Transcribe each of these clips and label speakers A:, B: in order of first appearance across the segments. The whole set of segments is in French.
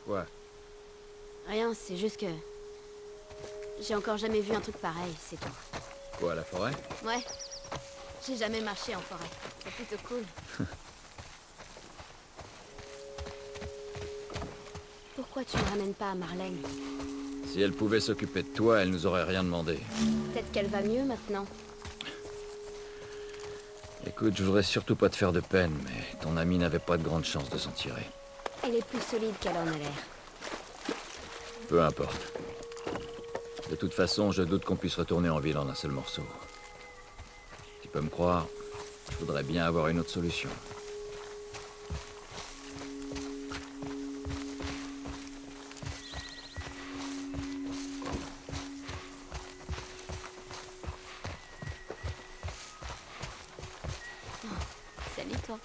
A: Quoi?
B: Rien, c'est juste que... J'ai encore jamais vu un truc pareil, c'est tout.
A: Quoi, la forêt?
B: Ouais. J'ai jamais marché en forêt. C'est plutôt cool. Pourquoi tu me ramènes pas à Marlène?
A: Si elle pouvait s'occuper de toi, elle nous aurait rien demandé.
B: Peut-être qu'elle va mieux maintenant.
A: Écoute, je voudrais surtout pas te faire de peine, mais ton ami n'avait pas de grande chance de s'en tirer.
B: Elle est plus solide qu'elle en a l'air.
A: Peu importe. De toute façon, je doute qu'on puisse retourner en ville en un seul morceau. Tu peux me croire, je voudrais bien avoir une autre solution.
B: Salut toi.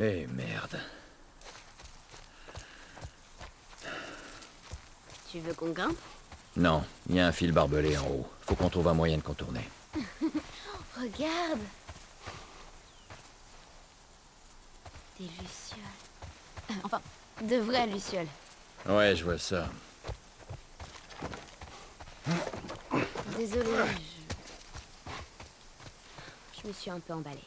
A: Eh merde.
B: Tu veux qu'on grimpe?
A: Non, il y a un fil barbelé en haut. Faut qu'on trouve un moyen de contourner.
B: Regarde! Des lucioles. Enfin, de vraies lucioles.
A: Ouais, je vois ça.
B: Désolée, je me suis un peu emballée.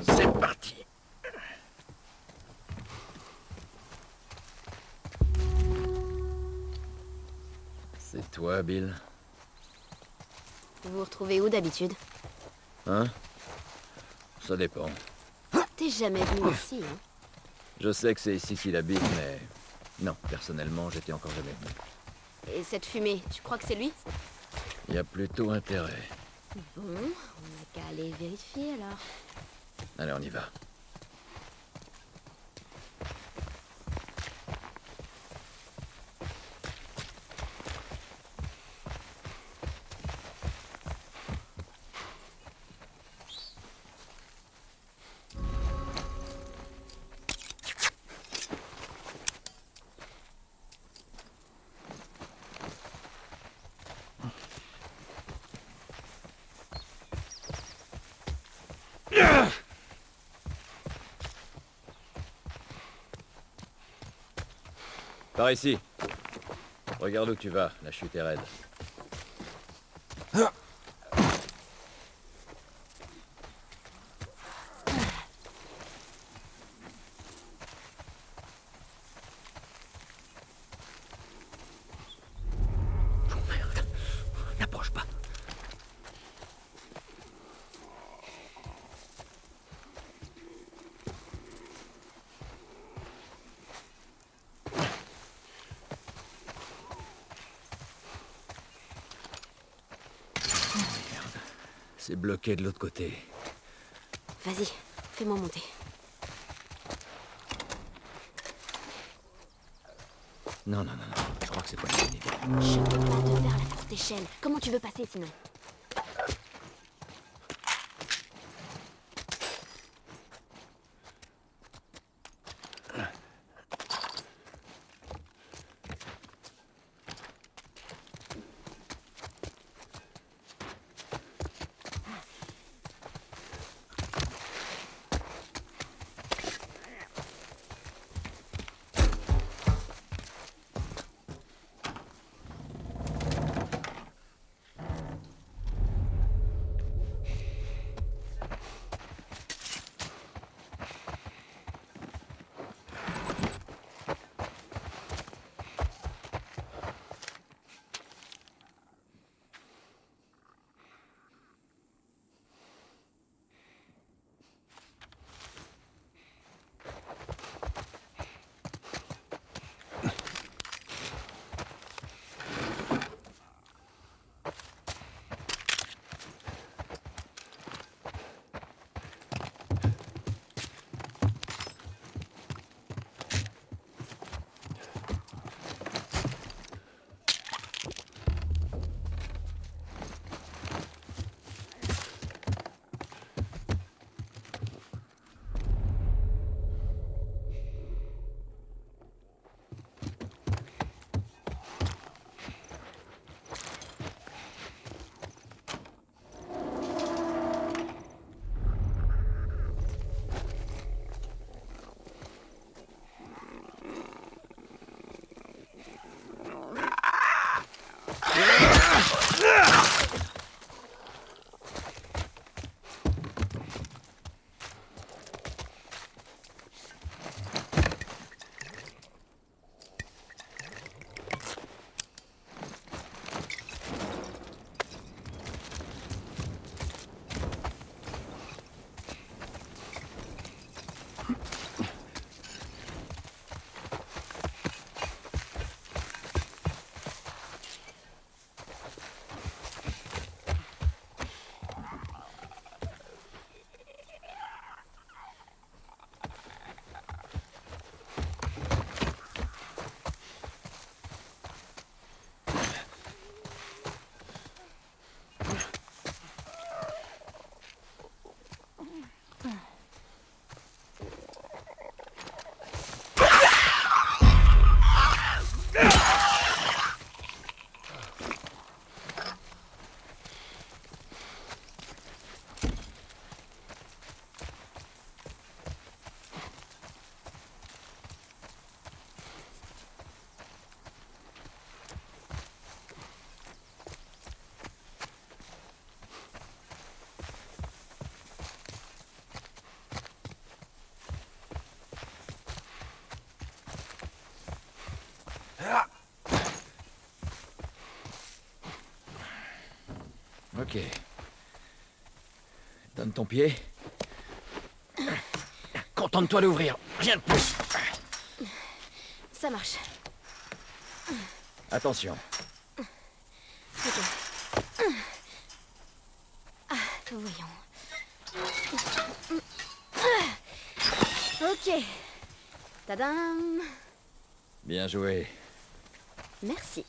A: C'est parti. C'est toi, Bill?
B: Vous vous retrouvez où d'habitude?
A: Hein? Ça dépend.
B: T'es jamais venu ici, hein?
A: Je sais que c'est ici qu'il habite, mais... Non, personnellement, j'étais encore jamais venu.
B: Et cette fumée, tu crois que c'est lui?
A: Il y a plutôt intérêt.
B: Bon, on n'a qu'à aller vérifier alors.
A: Allez, on y va. Par ici. Regarde où tu vas, la chute est raide. Oh merde, n'approche pas. C'est bloqué de l'autre côté.
B: Vas-y, fais-moi monter.
A: Non, non, non, non. Je crois que c'est pas une bonne idée.
B: Je peux pas te faire la courte échelle. Comment tu veux passer sinon?
A: Ok. Donne ton pied. Contente-toi d'ouvrir, rien de plus.
B: Ça marche.
A: Attention.
B: Ok. Voyons. Ok. Tadam.
A: Bien joué.
B: Merci.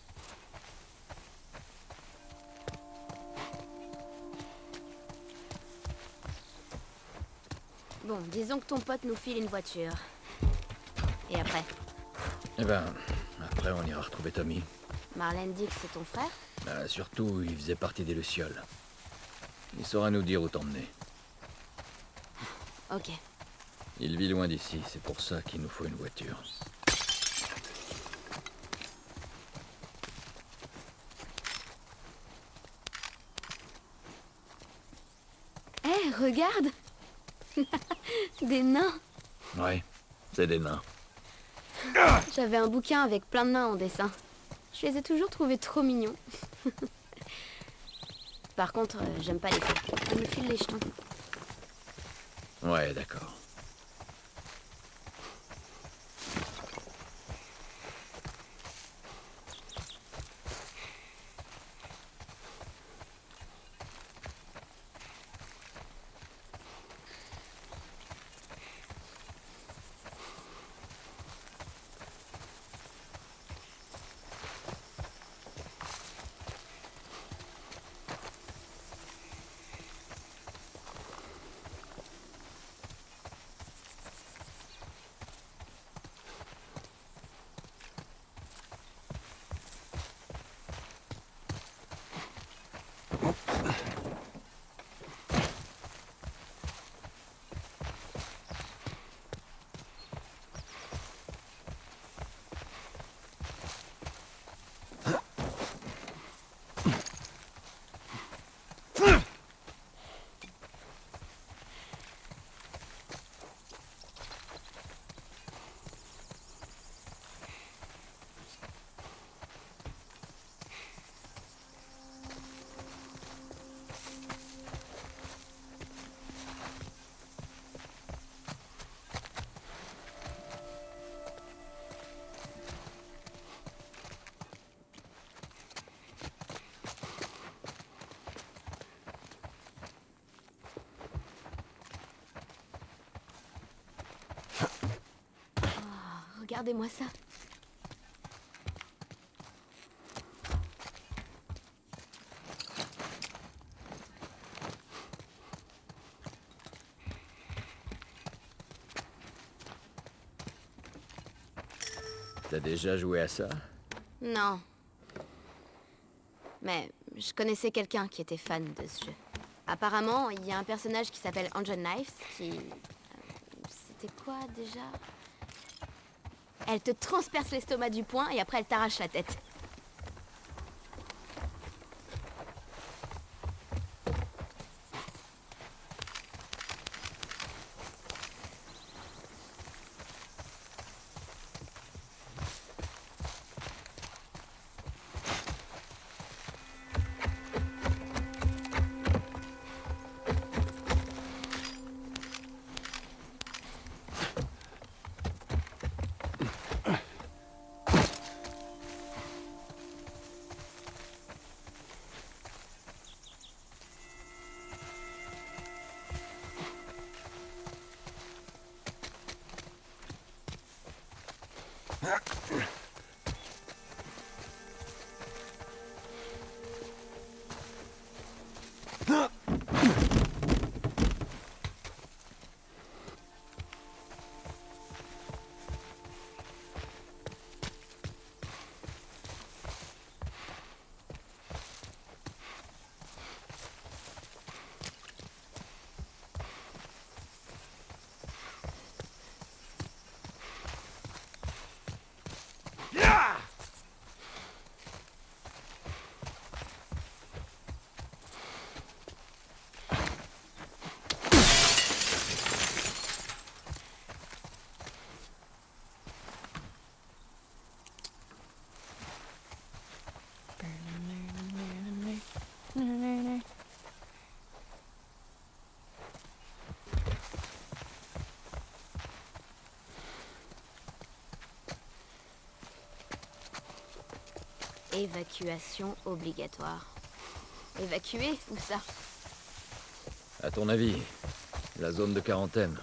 B: Bon, disons que ton pote nous file une voiture. Et après?
A: Eh ben, après on ira retrouver Tommy.
B: Marlène dit que c'est ton frère?
A: Surtout, il faisait partie des Lucioles. Il saura nous dire où t'emmener.
B: Ok.
A: Il vit loin d'ici, c'est pour ça qu'il nous faut une voiture.
B: Hé, regarde! Des nains!
A: Ouais, c'est des nains.
B: J'avais un bouquin avec plein de nains en dessin. Je les ai toujours trouvés trop mignons. Par contre, j'aime pas les filles. Elles me filent les jetons.
A: Ouais, d'accord.
B: Regardez-moi ça.
A: T'as déjà joué à ça?
B: Non. Mais je connaissais quelqu'un qui était fan de ce jeu. Apparemment, il y a un personnage qui s'appelle Angel Knives qui... C'était quoi déjà? Elle te transperce l'estomac du poing et après elle t'arrache la tête. Évacuation obligatoire. Évacuer? Où ça?
A: À ton avis, la zone de quarantaine.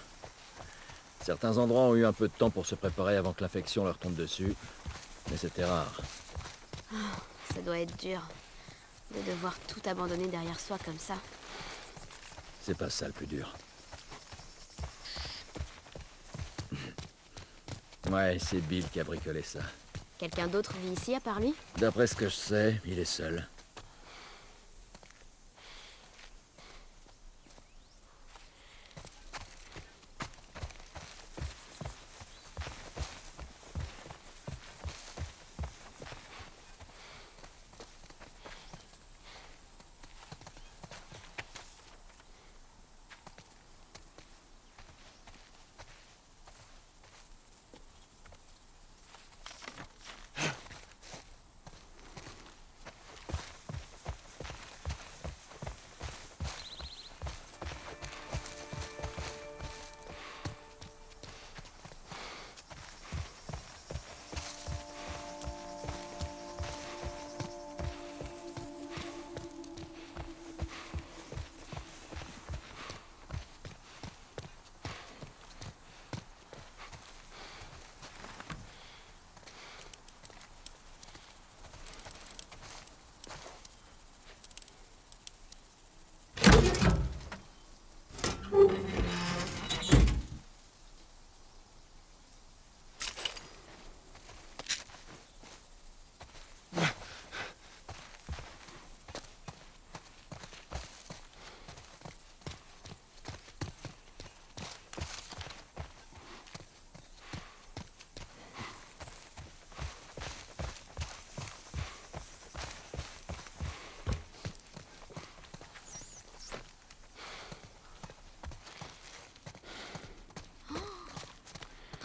A: Certains endroits ont eu un peu de temps pour se préparer avant que l'infection leur tombe dessus, mais c'était rare.
B: Ça doit être dur de devoir tout abandonner derrière soi comme ça.
A: C'est pas ça le plus dur. Ouais, c'est Bill qui a bricolé ça.
B: Quelqu'un d'autre vit ici à part lui?
A: D'après ce que je sais, il est seul.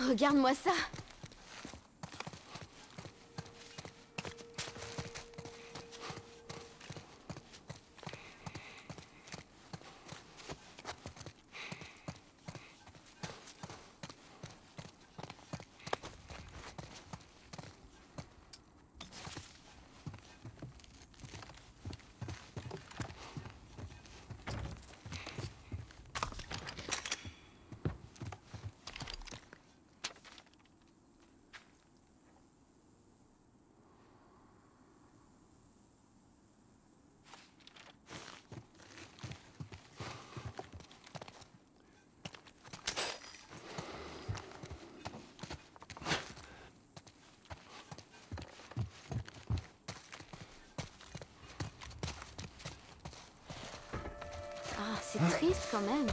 B: Regarde-moi ça! Ah, c'est triste quand même.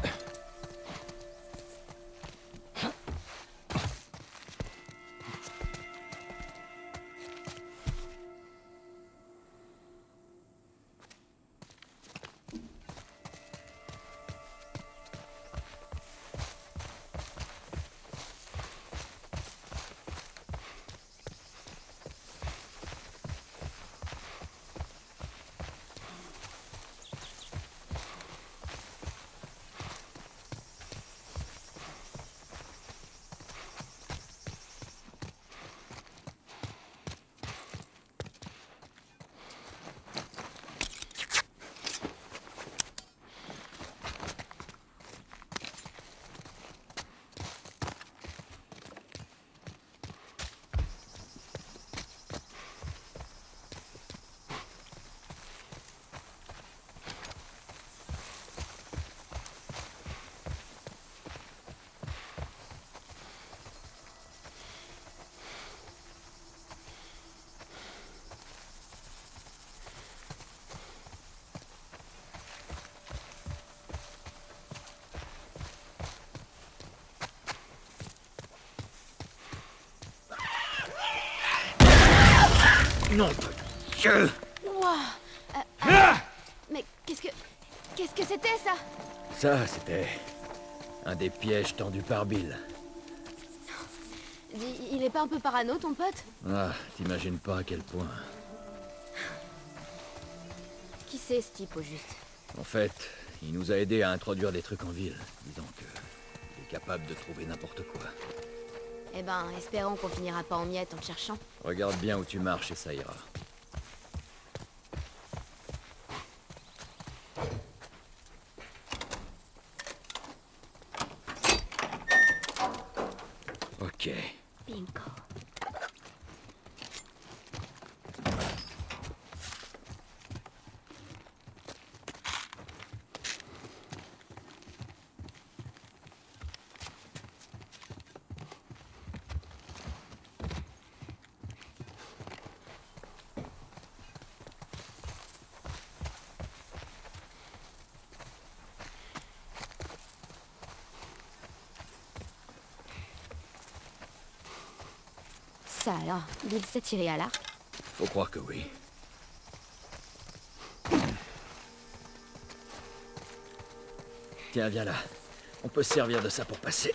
A: Non, Dieu!
B: Wouah! Mais qu'est-ce que c'était ça?
A: Ça, c'était un des pièges tendus par Bill.
B: Il est pas un peu parano, ton pote?
A: Ah, t'imagines pas à quel point.
B: Qui c'est ce type au juste?
A: En fait, il nous a aidés à introduire des trucs en ville. Disons que il est capable de trouver n'importe quoi.
B: Eh ben, espérons qu'on finira pas en miettes en le cherchant.
A: Regarde bien où tu marches et ça ira.
B: ça alors? Bill s'est tiré à l'arc?
A: Faut croire que oui. Tiens, viens là. On peut se servir de ça pour passer.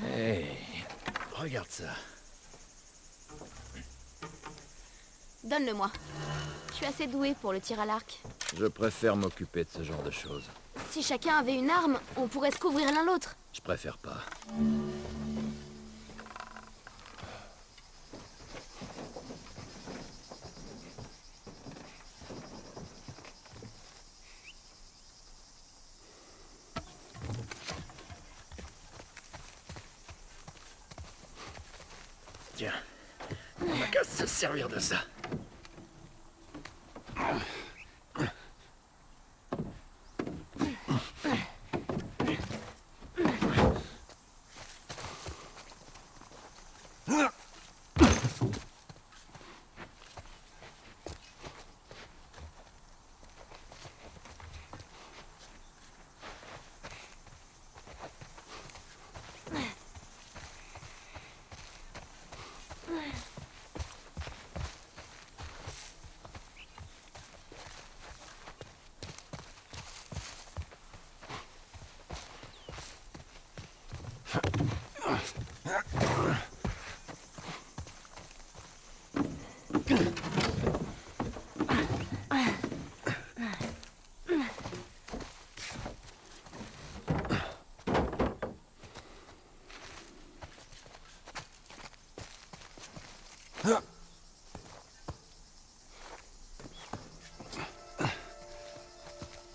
A: Hey, regarde ça.
B: Donne-le-moi. Je suis assez douée pour le tir à l'arc.
A: Je préfère m'occuper de ce genre de choses.
B: Si chacun avait une arme, on pourrait se couvrir l'un l'autre.
A: Je préfère pas. Tiens, on n'a qu'à se servir de ça.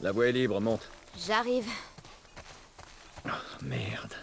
A: La voie est libre, monte.
B: J'arrive.
A: Oh, merde.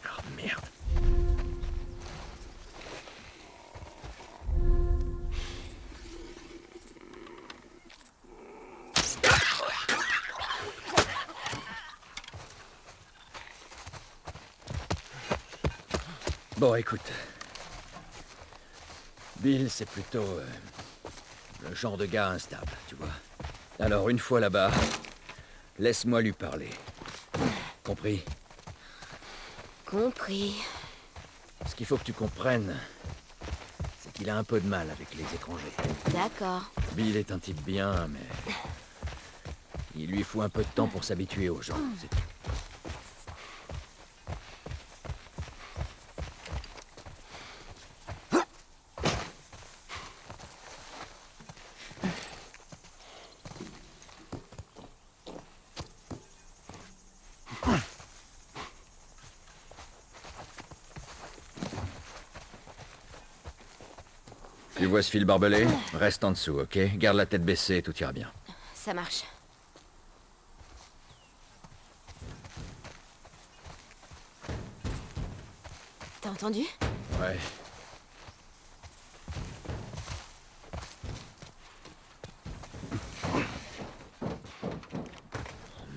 A: Oh, merde. Bon, écoute. Bill, c'est plutôt le genre de gars instable, tu vois. Alors, une fois là-bas, laisse-moi lui parler. Compris?
B: Compris.
A: Ce qu'il faut que tu comprennes, c'est qu'il a un peu de mal avec les étrangers.
B: D'accord.
A: Bill est un type bien, mais il lui faut un peu de temps pour s'habituer aux gens, c'est tout. Tu vois ce fil barbelé? Reste en dessous, ok? Garde la tête baissée, tout ira bien.
B: Ça marche. T'as entendu?
A: Ouais. Oh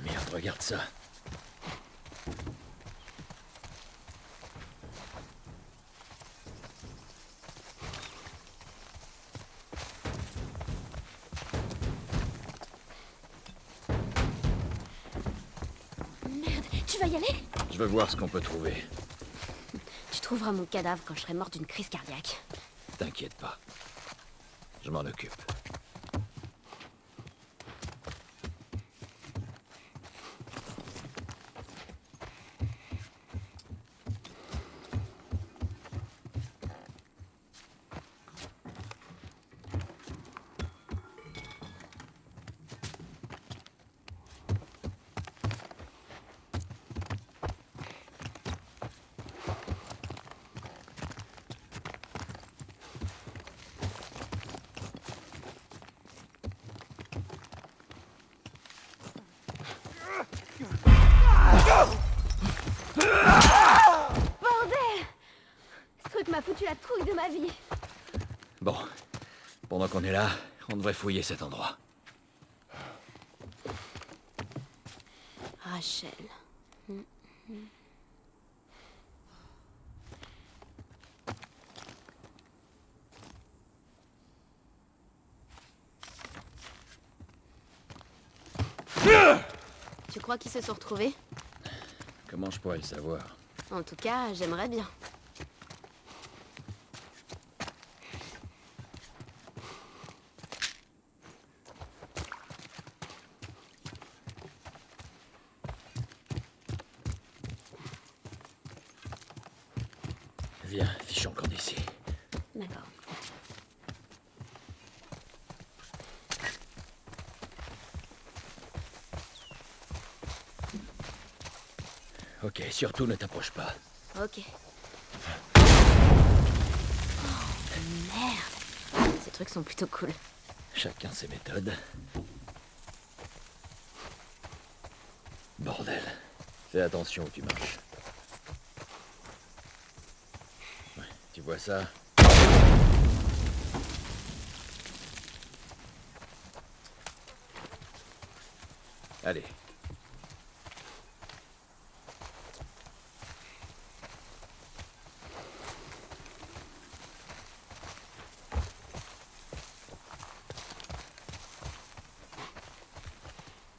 A: merde, regarde ça.
B: Merde, tu vas y aller?
A: Je veux voir ce qu'on peut trouver.
B: Tu trouveras mon cadavre quand je serai morte d'une crise cardiaque.
A: T'inquiète pas. Je m'en occupe.
B: ma vie.
A: Bon, pendant qu'on est là, on devrait fouiller cet endroit.
B: Rachel. Tu crois qu'ils se sont retrouvés?
A: Comment je pourrais le savoir?
B: En tout cas, j'aimerais bien.
A: Viens, fichons encore d'ici.
B: D'accord.
A: Ok, surtout ne t'approche pas.
B: Ok. Oh, merde. Ces trucs sont plutôt cool.
A: Chacun ses méthodes. Bordel. Fais attention où tu marches. Ouais, tu vois ça? Allez.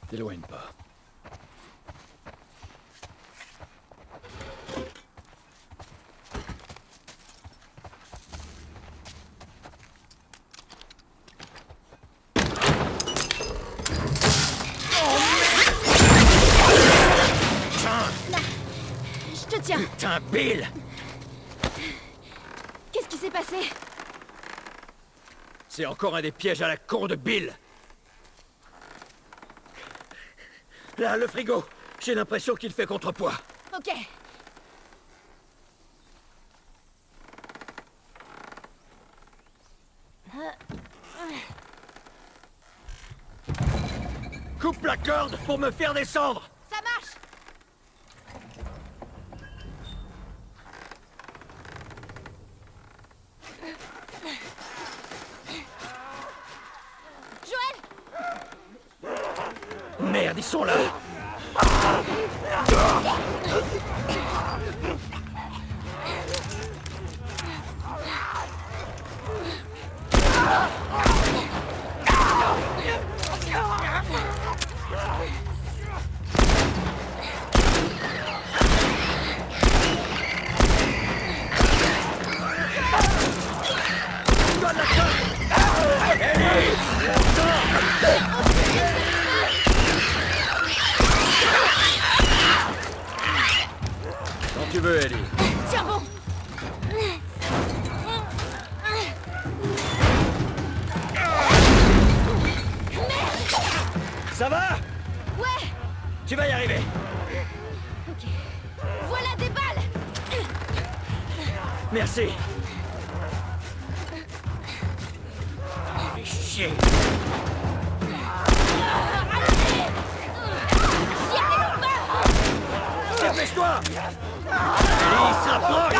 A: T'éloigne pas.
B: Je te tiens.
A: Putain, Bill!
B: Qu'est-ce qui s'est passé?
A: C'est encore un des pièges à la con de Bill! Là, le frigo! J'ai l'impression qu'il fait contrepoids.
B: Ok.
A: Coupe la corde pour me faire descendre!
B: Ça marche. Joël!
A: Merde, ils sont là! Quand tu veux, Ellie.
B: Tiens bon.
A: Ça va?
B: Ouais.
A: Tu vas y arriver.
B: Ok. Voilà des balles.
A: Merci. Fais chier. Dépêche-toi! Ellie s'approche!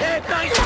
A: Hé, par ici!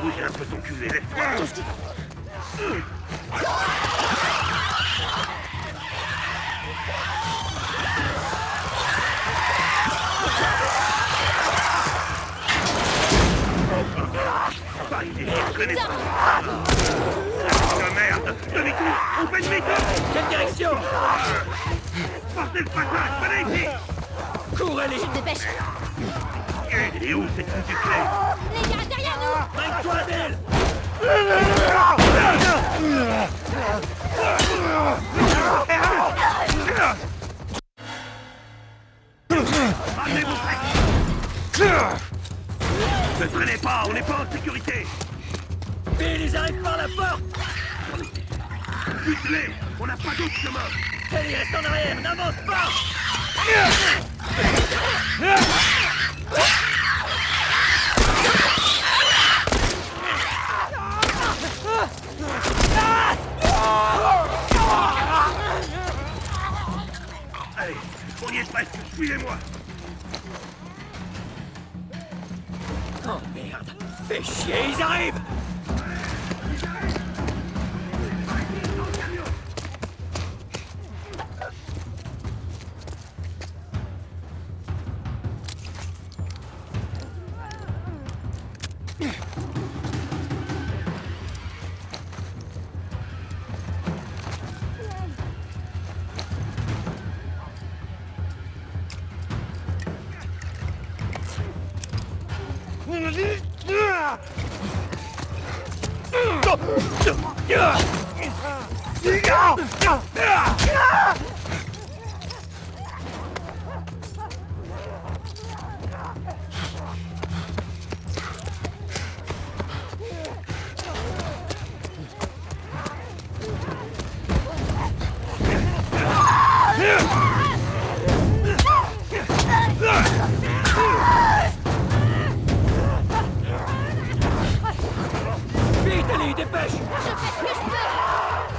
C: Bouge un peu ton cul et laisse-moi. Pas idée, je connais pas. Oh merde, demi-tour, on fait demi-tour.
A: Quelle direction?
C: Portez le passage, venez ici.
A: Cours, Ellie!
B: Dépêche.
C: Elle est où cette foutue clé?
B: Les gars, derrière nous.
A: Brinque-toi, Bill!
C: Ramenez-vous près. Ne traînez pas, on n'est pas en sécurité.
D: Bill, ils arrivent par la porte!
C: Bute-les, on n'a pas d'autre chemin.
D: Ellie, reste en arrière, n'avance pas!
C: Allez, on y est presque, suivez-moi.
D: Oh merde! Fais chier, ils arrivent! Vite, Ellie, dépêche!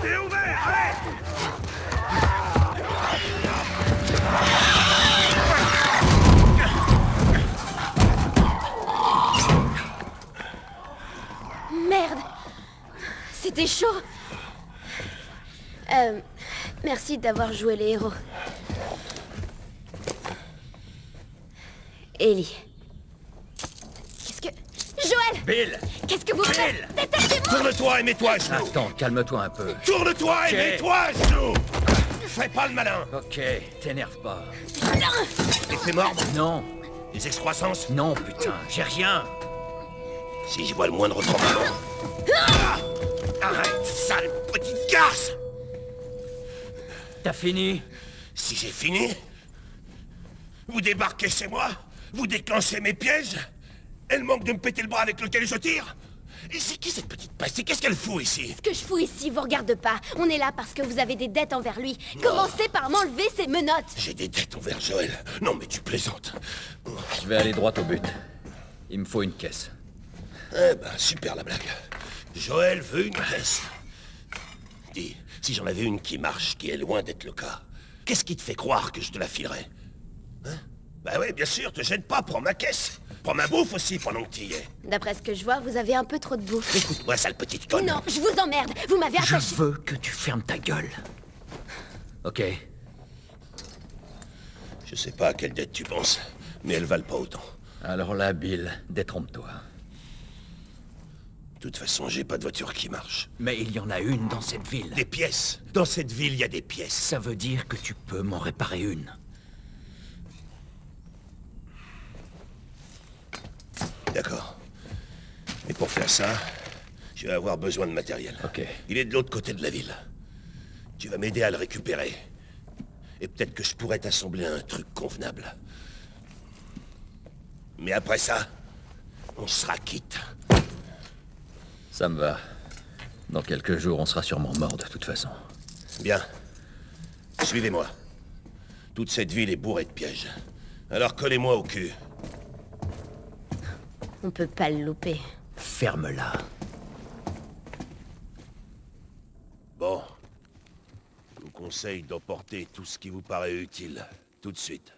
C: C'est ouvert, allez.
B: Merde. C'était chaud. Merci d'avoir joué les héros. Ellie. Qu'est-ce que... Joël!
D: Bill!
B: Qu'est-ce que vous faites? Détachez-moi!
C: Tourne-toi et mets-toi à genoux.
A: Attends, calme-toi un peu.
C: Tourne-toi et
D: Ok.
C: mets-toi à genoux. Fais pas le malin.
A: Ok, t'énerve pas.
C: Effet mordre.
A: Non,
C: Des excroissances.
A: non, putain, j'ai rien.
C: Si je vois le moindre tremblement. Arrête, sale petite garce.
A: T'as fini?
C: Si j'ai fini, vous débarquez chez moi, vous déclenchez mes pièges, elle manque de me péter le bras avec lequel je tire. Et c'est qui cette petite peste? Et qu'est-ce qu'elle fout ici?
B: Ce que je fous ici vous regarde pas. On est là parce que vous avez des dettes envers lui. Commencez par m'enlever ces menottes.
C: J'ai des dettes envers Joël. Non mais tu plaisantes.
A: Je vais aller droit au but. Il me faut une caisse.
C: Eh ben, super la blague. Joël veut une caisse. Dis, si j'en avais une qui marche, qui est loin d'être le cas, qu'est-ce qui te fait croire que je te la filerais? Hein? Bah ouais, bien sûr, te gêne pas, prends ma caisse. Prends ma bouffe aussi pendant que tu y es.
B: D'après ce que je vois, vous avez un peu trop de bouffe.
C: Écoute-moi, sale petite conne.
B: Non, je vous emmerde. Vous m'avez
A: Je
B: attaché.
A: veux que tu fermes ta gueule. Ok,
C: Je sais pas à quelle dette tu penses, mais elles valent pas autant.
A: alors là, Bill, détrompe-toi.
C: De toute façon, j'ai pas de voiture qui marche.
A: Mais il y en a une dans cette ville.
C: Des pièces. Dans cette ville, il y a des pièces.
A: Ça veut dire que tu peux m'en réparer une.
C: D'accord. Et pour faire ça, je vais avoir besoin de matériel.
A: Ok.
C: Il est de l'autre côté de la ville. Tu vas m'aider à le récupérer. Et peut-être que je pourrais t'assembler un truc convenable. Mais après ça, on sera quitte.
A: Ça me va. Dans quelques jours, on sera sûrement mort de toute façon.
C: Bien. Suivez-moi. Toute cette ville est bourrée de pièges. Alors collez-moi au cul.
B: On peut pas le louper.
A: Ferme-la.
C: Bon. Je vous conseille d'emporter tout ce qui vous paraît utile. Tout de suite.